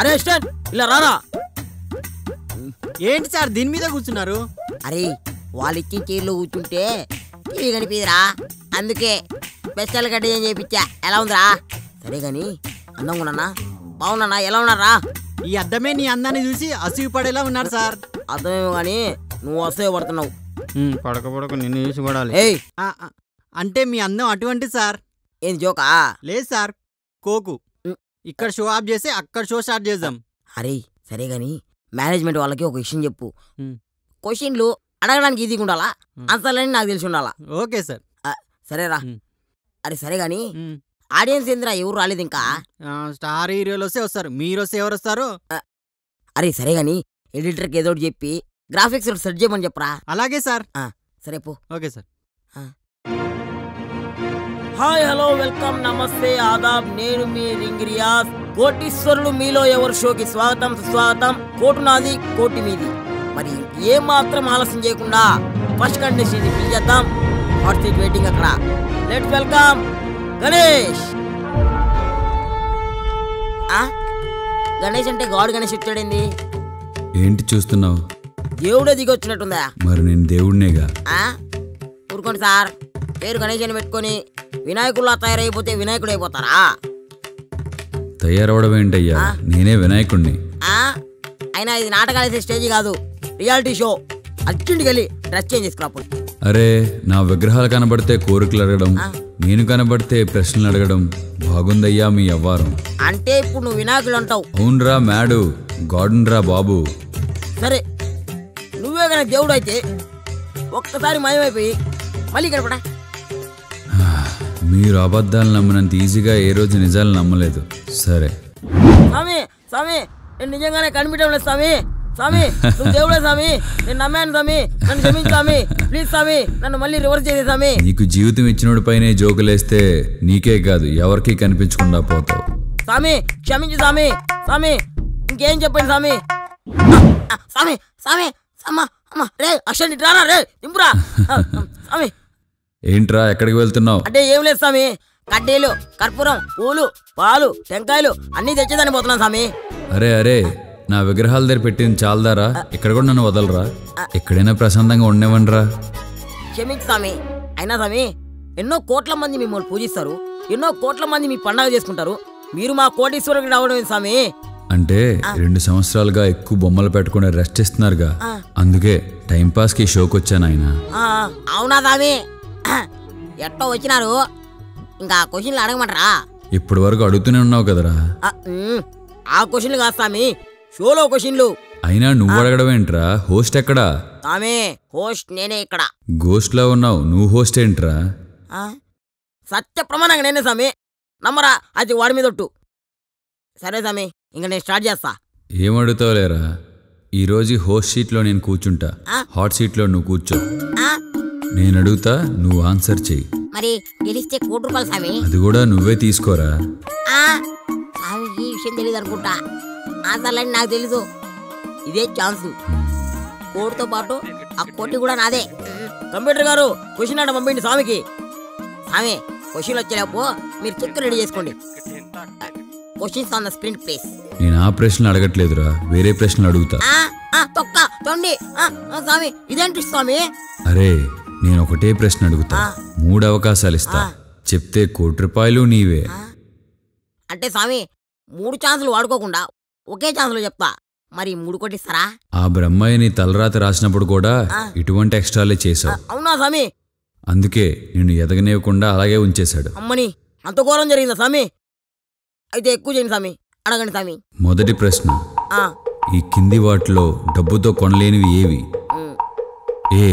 అరే స్టార్ ఇలా రారా. ఏంటి సార్ దీని మీద కూర్చున్నారు? అరే వాళ్ళు ఇచ్చిన చీరలో కూర్చుంటే టీవీ కనిపిదిరా, అందుకే స్పెషల్ గా డిజైన్ చేయించా. ఎలా ఉందిరా? సరే గాని అందంగా ఉన్నా బాగున్నా? ఎలా ఉన్నారా? ఈ అద్దమే నీ అందాన్ని చూసి అసూయ పడేలా ఉన్నారు సార్. అర్థమేమో గాని నువ్వు అసూయ పడుతున్నావు. పడక నిన్ను చూసి పడాలి. ఏయ్ అంటే మీ అందం అటువంటి సార్. ఏంది జోకా? లేదు సార్, కోకు. ఇక్కడ షో ఆఫ్ చేసి అక్కడ షో స్టార్ట్ చేద్దాం. అరే సరే గాని మేనేజ్మెంట్ వాళ్ళకి ఒక విషయం చెప్పు. క్వశ్చన్లు అడగడానికి ఈజీగా ఉండాలా, ఆన్సర్లని నాకు తెలిసి ఉండాలా. Okay sir. సరేరా. అరే సరే గాని ఆడియన్స్ ఏందిరా ఎవరు రాలేదు ఇంకా? స్టార్ హీరోలు వస్తే వస్తారు, మీరు వస్తే ఎవరు వస్తారు? అరే సరే గాని ఎడిటర్కి ఏదో ఒకటి చెప్పి గ్రాఫిక్స్ సెట్ చేయమని చెప్పరా. అలాగే సార్. సరే పో. Okay sir. Hi hello welcome నమస్తే ఆదాబ్. నేను మీ రింగ్ రియాజ్. కోటీశ్వరులు మీలో ఎవరు షోకి స్వాగతం సుస్వాగతం. కోటు నాది కోటి మీది. మరి ఏం మాత్రం ఆలస్యం చేయకుండా ఫస్ట్ కంటెస్టెంట్ పిలిచేద్దాం. హాట్ సీట్ వెయిటింగ్ అక్కడ. Let's welcome Ganesh. గణేష్ అంటే గాడ్ గణేష్ వచ్చాడండి. ఏంటి చూస్తున్నావు? దేవుడే దిగి వచ్చినట్టుందా? మరి నేను దేవుడినేగా. ఊరుకోండి సార్, పేరు గణేష్ అని పెట్టుకొని వినాయకుల్లా తయారైపోతే వినాయకుడు అయిపోతారా? తయారవడం ఏంటయ్యా, నేనే వినాయకుడిని. అయినా ఇది నాటకాలు వేసే స్టేజ్ కాదు, రియాలిటీ షో. అర్జెంట్కి వెళ్ళి డ్రెస్ చేంజ్ చేసుకున్నప్పుడు. అరే నా విగ్రహాలు కనబడితే కోరికలు అడగడం, నేను కనబడితే ప్రశ్నలు అడగడం బాగుందయ్యా మీ అవ్వారం. అంటే ఇప్పుడు నువ్వు వినాయకుడు అంటావు? అవునరా మ్యాడు, గార్డెన్ రా బాబు. సరే నువ్వే కనుక దేవుడు అయితే ఒక్కసారి మాయమైపోయి మళ్ళీ కనపడా. మీరు అబద్ధాలు నమ్మినంత ఈజీగా ఏ రోజు నిజాలు నమ్మలేదు. సరే స్వామి, స్వామి నేను నిజంగానే కనిపించడం లేదు స్వామి. స్వామి నువ్వు దేవుడే స్వామి, నేను నమ్మాను స్వామి, నన్ను క్షమించు స్వామి, ప్లీజ్ స్వామి నన్ను మళ్ళీ రివర్స్ చేసే స్వామి. నీకు జీవితం ఇచ్చినోడి పైనే జోకులేస్తే నీకే కాదు ఎవరికి కనిపించకుండా పోతావు. స్వామి క్షమించు స్వామి. స్వామి ఇంకేం చెప్పండి స్వామి. స్వామి స్వామి అమ్మా అమ్మా రే అక్షండి రారా రే దింపురా. స్వామి ఏంట్రా ఎక్కడికి వెళ్తున్నావు? అంటే ఏం లేదు స్వామి, కడ్డీలు కర్పూరం పూలు పాలు టెంకాయలు అన్ని తెచ్చేదాన్ని పోతున్నాను స్వామి. అరే అరే నా విగ్రహాల దగ్గర పెట్టింది చాలదారా? ఇక్కడ కూడా నన్ను వదలరా, ఎక్కడైనా ప్రశాంతంగా ఉండేవనరా. క్షమించు స్వామి. అయినా స్వామి ఎన్నో కోట్ల మంది మిమ్మల్ని పూజిస్తారు, ఎన్నో కోట్ల మంది మీ పండగ చేసుకుంటారు, మీరు మా కోటీశ్వరుడికి రావడం స్వామి. అంటే 2 సంవత్సరాలుగా ఎక్కువ బొమ్మలు పెట్టకుండా రెస్ట్ ఇస్తున్నారుగా, అందుకే టైంపాస్ కి షోకి వచ్చాను ఆయన. అవునా స్వామి? ఎట్టో వచ్చినారు, ఇంకా క్వశ్చన్లు అడగమంటారా? ఇప్పటి వరకు అడుగుతూనే ఉన్నావు కదరా. ఆ క్వశ్చన్లు కాదు స్వామి, షోలో క్వశ్చన్లు. అయినా నువ్వు అడగడం ఏంట్రా? హోస్ట్ ఎక్కడా? స్వామి హోస్ట్ నేనే ఇక్కడ. గోస్ట్ లో ఉన్నావు, నువ్వు హోస్ట్ ఏంట్రా? సత్య ప్రమాణంగా నేనే స్వామి, నమ్మరా అది వాడి మీద ఒట్టు. సరే స్వామి ఇంకా నేను స్టార్ట్ చేస్తా. ఏమడుగుతావు లేరా, ఈరోజు హోస్ట్ సీట్ లో నేను కూర్చుంటా, హాట్ సీట్ లో నువ్వు కూర్చో. నేను అడుగుతా, నువ్వు ఆన్సర్ చెయ్యి. మరి గెలిస్తే ₹1,00,000 స్వామి. అది కూడా నువ్వే తీసుకోరా. స్వామి ఈ విషయం తెలియదు అనుకుంటా, ఆన్సర్లని నాకు తెలీదు. ఇదే ఛాన్స్, కోడితో పాటు ఆ కోటి కూడా నాదే. కంప్యూటర్ గారు క్వశ్చన్ అంటే పంపిండి స్వామికి. స్వామి క్వశ్చన్ వచ్చేలోపు మీరు చెక్ రెడీ చేసుకోండి. Questions on the screen please. నేను ఆ ప్రశ్నలు అడగట్లేదురా, వేరే ప్రశ్నలు అడుగుతా. తొక్క తొండి స్వామి, ఇదేంటి స్వామి? అరే నేను ఒకటే ప్రశ్న అడుగుతా, 3 అవకాశాలు ఇస్తా, చెప్తే ₹1,00,000 నీవే. అంటే స్వామి 3 ఛాన్సులు వాడుకోకుండా ఒకే ఛాన్సులో చెప్తా, మరి 3 కోట్లు ఇస్తారా? ఆ బ్రహ్మయ్య నీ తలరాత రాసినప్పుడు కూడా ఇటువంటి ఎక్స్ట్రాలే చేసావు. అవునా స్వామి? అందుకే నిన్ను ఎదగనివ్వకుండా అలాగే ఉంచేశాడు. అమ్మని అంత ఘోరం జరిగిందా స్వామి? అయితే ఎక్కువ చేయండి స్వామి, అడగండి స్వామి. మొదటి ప్రశ్న, ఈ కింది వాటిలో డబ్బుతో కొనలేనివి ఏవి? ఏ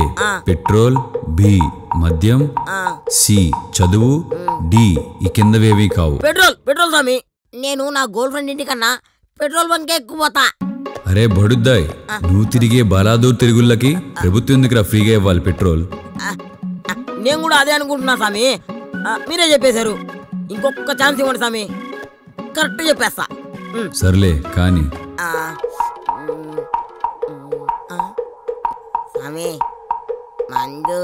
పెట్రోల్, బి మద్యం, సి చదువు, డి ఈ కిందవేవి కావు. పెట్రోల్. పెట్రోల్ స్వామి, నేను నా గర్ల్ ఫ్రెండ్ ఇంటికన్నా పెట్రోల్ బంకే ఎక్కువ పోతా. అరే బడుద్దాయ్, నువ్వు తిరిగే బలాదూర్ తిరుగుళ్ళకి ప్రభుత్వం ఎందుకురా ఫ్రీగా ఇవ్వాలి పెట్రోల్? నేను కూడా అదే అనుకుంటున్నా స్వామి, మీరే చెప్పేశారు. ఇంకొక ఛాన్స్ ఇవ్వండి స్వామి, కరెక్ట్ చెప్పేస్తా. సర్లే కానీ స్వామి మందు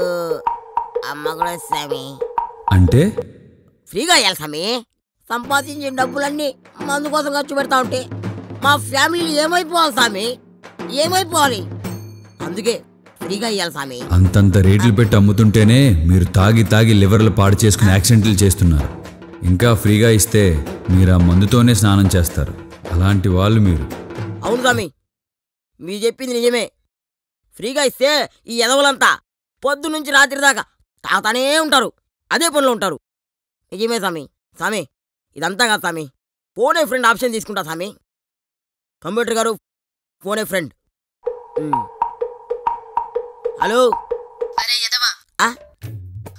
అమ్మ కూడా స్వామి. అంటే ఫ్రీగా ఇవ్వాలి స్వామి. సంపాదించిన డబ్బులన్నీ మందు కోసం ఖర్చు పెడతా ఉంటే మా ఫ్యామిలీ ఏమైపోవాలి స్వామి, ఏమైపోవాలి. అందుకే ఫ్రీగా ఇవ్వాలి స్వామి. అంతంత రేట్లు పెట్టి అమ్ముతుంటేనే మీరు తాగి తాగి లివర్లు పాడు చేసుకుని యాక్సిడెంట్లు చేస్తున్నారు. ఇంకా ఫ్రీగా ఇస్తే మీరు ఆ మందుతోనే స్నానం చేస్తారు. అలాంటి వాళ్ళు మీరు. అవును స్వామి, మీరు చెప్పింది నిజమే. ఫ్రీగా ఇస్తే ఈ ఎదవలంతా పొద్దు నుంచి రాత్రి దాకా తాగుతానే ఉంటారు, అదే పనిలో ఉంటారు. నిజమే స్వామి. స్వామి ఇదంతా కాదు స్వామి, ఫోన్ ఏ ఫ్రెండ్ ఆప్షన్ తీసుకుంటా స్వామి. కంప్యూటర్ గారు, ఫోన్ ఏ ఫ్రెండ్. హలో. అరే యదవా,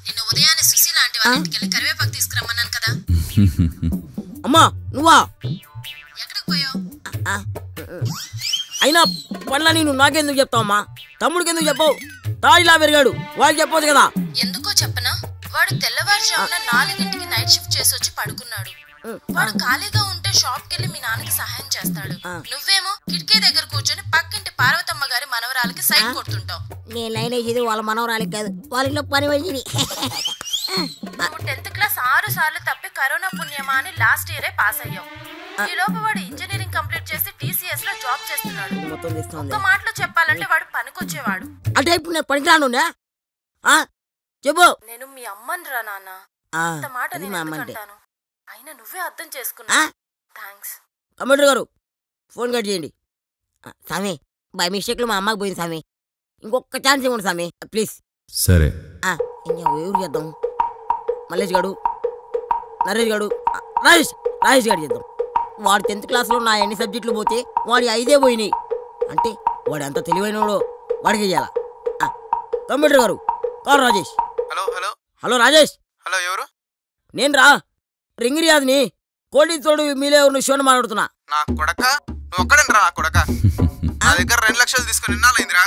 నిన్న ఉదయాన్నే సుశీల ఆంటీ వాళ్ళ ఇంటికి కరివేపాకు తీసుకురమ్మన్నాను కదా. అమ్మా నువ్వా? ఎక్కడికి పోయావు? అయినా పనులని నువ్వు నాకెందుకు చెప్తావమ్మా? తమ్ముడికి ఎందుకు చెప్పవు? తాడిలా పెరిగాడు, వాడికి చెప్పొచ్చు కదా. ఎందుకో చెప్పనా, వాడు తెల్లవారుజామున 4ంటికి నైట్ షిఫ్ట్ చేసి వచ్చి పడుకున్నాడు. వాడు ఖాళీగా ఉంటే షాప్ కెళ్ళి మీ నాన్నకి సహాయం చేస్తాడు. నువ్వేమో కిటికీ దగ్గర కూర్చొని పక్కింటి పార్వతమ్మ గారి మనవరాలకి సైడ్ కొడుతుంటావు. నేను లైన్ వేసేది వాళ్ళ మనవరాలకి కాదు, వాళ్ళ ఇంట్లో పని వేసింది. నువ్వు 10th క్లాస్ 6 సార్లు తప్పి కరోనా పుణ్యమా అని లాస్ట్ ఇయరే పాస్ అయ్యావు. ఈ లోపు వాడు ఇంజనీరింగ్ కంప్లీట్ చేసి TCS లో జాబ్ చేస్తున్నాడు. ఒక మాటలో చెప్పాలంటే వాడు పనికొచ్చేవాడు. అంటే ఇప్పుడు నేను పనికిరాను చెప్పు. నేను మీ అమ్మని రా నాన్న, అంత మాట నేను ఎందుకంటాను? అయినా నువ్వే అర్థం చేసుకున్నా. థ్యాంక్స్. కంప్యూటర్ గారు ఫోన్ కట్ చేయండి. సామి బై మిస్టేక్లో మా అమ్మకి పోయింది సామి, ఇంకొక ఛాన్స్ ఇవ్వండి సామి ప్లీజ్. సరే ఇంకా ఎవరు చేద్దాం? మల్లేష్ గారు, నరేష్ గారు, రాజేష్ గారు చేద్దాం. వాడు 10th క్లాస్లో నా ఎన్ని సబ్జెక్టులు పోతే వాడి 5 పోయినాయి. అంటే వాడు ఎంత తెలివైనడో వాడికి ఇయ్యాల. కంప్యూటర్ గారు call Rajesh. Hello hello hello Rajesh. Hello ఎవరు? నేను రా రింగ్ రియాజ్ని, కోటీతోడు మీలే ఉన్న షోని మాట్లాడుతున్నా. నా కొడక, నువ్వు ఒక్కడేనా రా? నా కొడక నా దగ్గర 2 లక్షలు తీసుకుని ఎన్నాళ్ళైందిరా?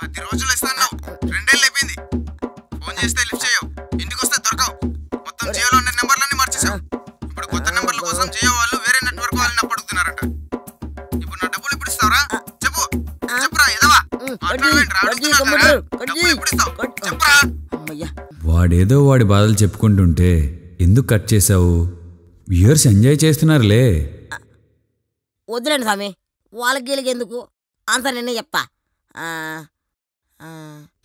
10 రోజులు ఇస్తాను, 2 ఏళ్ళు అయిపోయింది. ఫోన్ చేస్తే లిఫ్ట్ చేయవు, ఇంటికి వస్తే దొరకవు. మొత్తం జియోలో ఉన్న నెంబర్లన్నీ మార్చేసావు. ఇప్పుడు కొత్త నెంబర్ల కోసం జియో వాళ్ళు వేరే నెట్వర్క్ వాళ్ళని అడుగుతున్నారంట. ఇప్పుడు నా డబ్బులు ఎప్పుడు ఇస్తావురా? చెప్పు చెప్పురా ఎదవా. వాడేదో వాడి బాధలు చెప్పుకుంటుంటే ఎందుకు కట్ చేసావు? వ్యూయర్స్ ఎంజాయ్ చేస్తున్నారులే. వద్దులేండి స్వామి, వాళ్ళకి గీలకి ఎందుకు, ఆన్సర్ నేనే చెప్తా.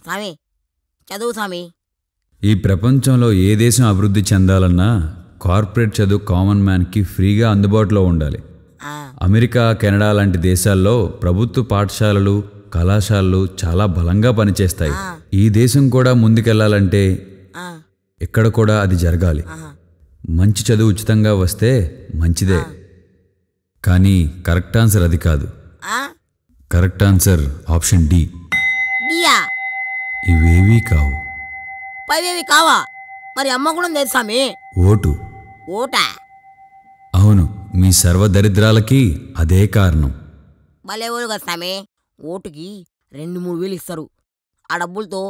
స్వామి చదువు స్వామి. ఈ ప్రపంచంలో ఏ దేశం అభివృద్ధి చెందాలన్నా కార్పొరేట్ చదువు కామన్ మ్యాన్కి ఫ్రీగా అందుబాటులో ఉండాలి. అమెరికా, కెనడా లాంటి దేశాల్లో ప్రభుత్వ పాఠశాలలు, కళాశాలలు చాలా బలంగా పనిచేస్తాయి. ఈ దేశం కూడా ముందుకెళ్లాలంటే ఇక్కడ కూడా అది జరగాలి. మంచి చదువు ఉచితంగా వస్తే మంచిదే, కానీ కరెక్ట్ ఆన్సర్ అది కాదు. Correct answer option D. ఇవేవీ కావు. పైవేవి కావా? మరి అమ్మ కూడా లేదు స్వామి. ఓటు. ఓటా? అవును, మీ సర్వదరిద్రాలకి అదే కారణం. భలే ఊరు కదా స్వామి. ఓటుకి 2-3 వేలు ఇస్తారు. ఆ డబ్బులతో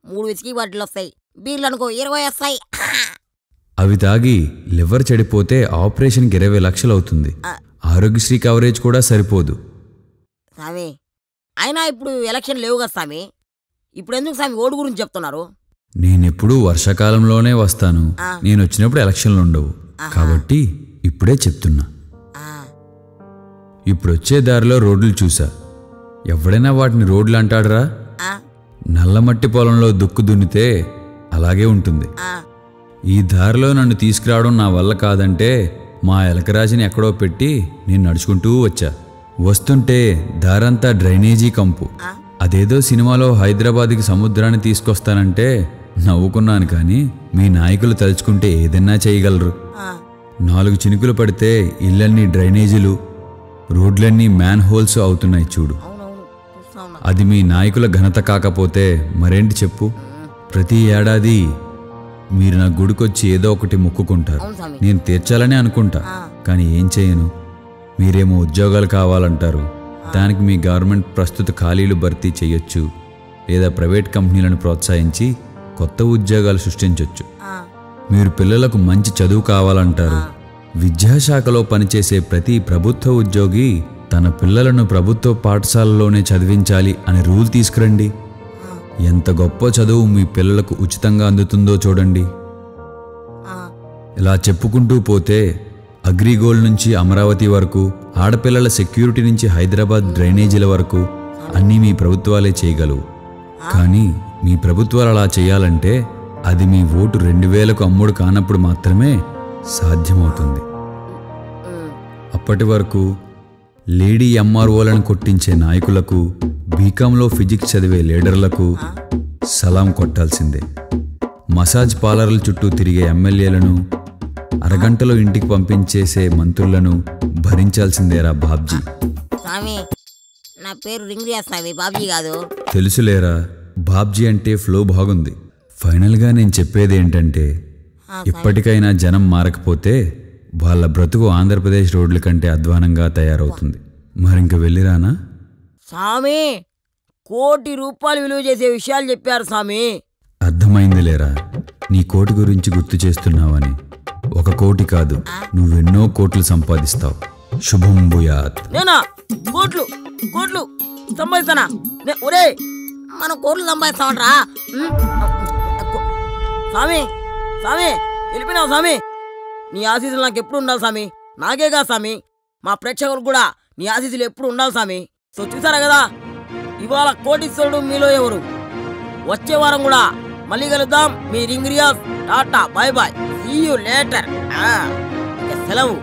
3 విసికి బాటిల్ వస్తాయి, బీర్లు అనుకో 20 వస్తాయి. అవి తాగి లివర్ చెడిపోతే ఆపరేషన్కి 20 లక్షలు అవుతుంది. ఆరోగ్యశ్రీ కవరేజ్ కూడా సరిపోదు. స్వామి అయినా ఇప్పుడు ఎలక్షన్ లేవు కదా స్వామి, ఇప్పుడు ఎందుకు స్వామి ఓటు గురించి చెప్తున్నారు? నేనెప్పుడూ వర్షాకాలంలోనే వస్తాను, నేను వచ్చినప్పుడు ఎలక్షన్లు ఉండవు, కాబట్టి ఇప్పుడే చెప్తున్నా. ఇప్పుడు వచ్చే దారిలో రోడ్లు చూసా, ఎవడైనా వాటిని రోడ్లు అంటాడరా? నల్లమట్టి పొలంలో దుక్కు దున్నితే అలాగే ఉంటుంది. ఈ దారిలో నన్ను తీసుకురావడం నా వల్ల కాదంటే మా ఎలకరాజుని ఎక్కడో పెట్టి నేను నడుచుకుంటూ వచ్చా. వస్తుంటే దారంతా డ్రైనేజీ కంపు. అదేదో సినిమాలో హైదరాబాద్కి సముద్రాన్ని తీసుకొస్తానంటే నవ్వుకున్నాను, కానీ మీ నాయకులు తలుచుకుంటే ఏదన్నా చేయగలరు. 4 చినుకులు పడితే ఇళ్ళన్నీ డ్రైనేజీలు, రోడ్లన్నీ మ్యాన్ హోల్స్ అవుతున్నాయి చూడు. అది మీ నాయకుల ఘనత కాకపోతే మరేంటి చెప్పు? ప్రతి ఏడాది మీరు నా గుడికొచ్చి ఏదో ఒకటి మొక్కుకుంటారు, నేను తీర్చాలని అనుకుంటా, కానీ ఏం చేయను. మీరేమో ఉద్యోగాలు కావాలంటారు, దానికి మీ గవర్నమెంట్ ప్రస్తుత ఖాళీలు భర్తీ చేయొచ్చు, లేదా ప్రైవేట్ కంపెనీలను ప్రోత్సహించి కొత్త ఉద్యోగాలు సృష్టించవచ్చు. మీరు పిల్లలకు మంచి చదువు కావాలంటారు, విద్యాశాఖలో పనిచేసే ప్రతి ప్రభుత్వ ఉద్యోగి తన పిల్లలను ప్రభుత్వ పాఠశాలలోనే చదివించాలి అనే రూల్ తీసుకురండి. ఎంత గొప్ప చదువు మీ పిల్లలకు ఉచితంగా అందుతుందో చూడండి. ఇలా చెప్పుకుంటూ పోతే అగ్రిగోల్డ్ నుంచి అమరావతి వరకు, ఆడపిల్లల సెక్యూరిటీ నుంచి హైదరాబాద్ డ్రైనేజీల వరకు అన్నీ మీ ప్రభుత్వాలే చేయగలవు. కానీ మీ ప్రభుత్వాలు అలా చేయాలంటే అది మీ ఓటు 2000కు అమ్ముడు కానప్పుడు మాత్రమే సాధ్యమవుతుంది. అప్పటి వరకు లేడీ ఎంఆర్ఓలను కొట్టించే నాయకులకు, బీకాంలో ఫిజిక్స్ చదివే లీడర్లకు సలాం కొట్టాల్సిందే. మసాజ్ పార్లర్ల చుట్టూ తిరిగే ఎమ్మెల్యేలను, అరగంటలో ఇంటికి పంపించేసే మంత్రులను భరించాల్సిందేరా బాబ్జీ. స్వామి, నా పేరు రింగ్రియా స్వామి, బాబ్జీ కాదు. తెలుసులేరా, బాబ్జీ అంటే ఫ్లో బాగుంది. ఫైనల్గా నేను చెప్పేది ఏంటంటే, ఇప్పటికైనా జనం మారకపోతే వాళ్ళ బ్రతుకు ఆంధ్రప్రదేశ్ రోడ్ల కంటే అధ్వానంగా తయారవుతుంది. మరింక వెళ్ళిరానా? స్వామి, ₹1 కోటి విలువ చేసే విషయాలు చెప్పారు స్వామి. అర్థమైంది లేరా, నీ కోటి గురించి గుర్తు చేస్తున్నావని. 1 కోటి కాదు, నువ్వెన్నో కోట్లు సంపాదిస్తావు. శుభం భూయాత్. నేనా కోట్లు కోట్లు సంపాదిస్తానా? ఒరే, మనం కోట్లు సంపాదిస్తామంట్రా. స్వామి స్వామి, వెళ్ళిపోయినావు స్వామి. నీ ఆశీస్సులు నాకు ఎప్పుడు ఉండాలి స్వామి. నాకే కాదు స్వామి, మా ప్రేక్షకులకు కూడా నీ ఆశీస్సులు ఎప్పుడు ఉండాలి స్వామి. సో చూసారా కదా, ఇవాళ కోటీశ్వరుడు మీలో ఎవరు. వచ్చే వారం కూడా మళ్ళీ కలుద్దాం. మీ ring Riyaz. Tata, bye bye, see you later. సెలవు.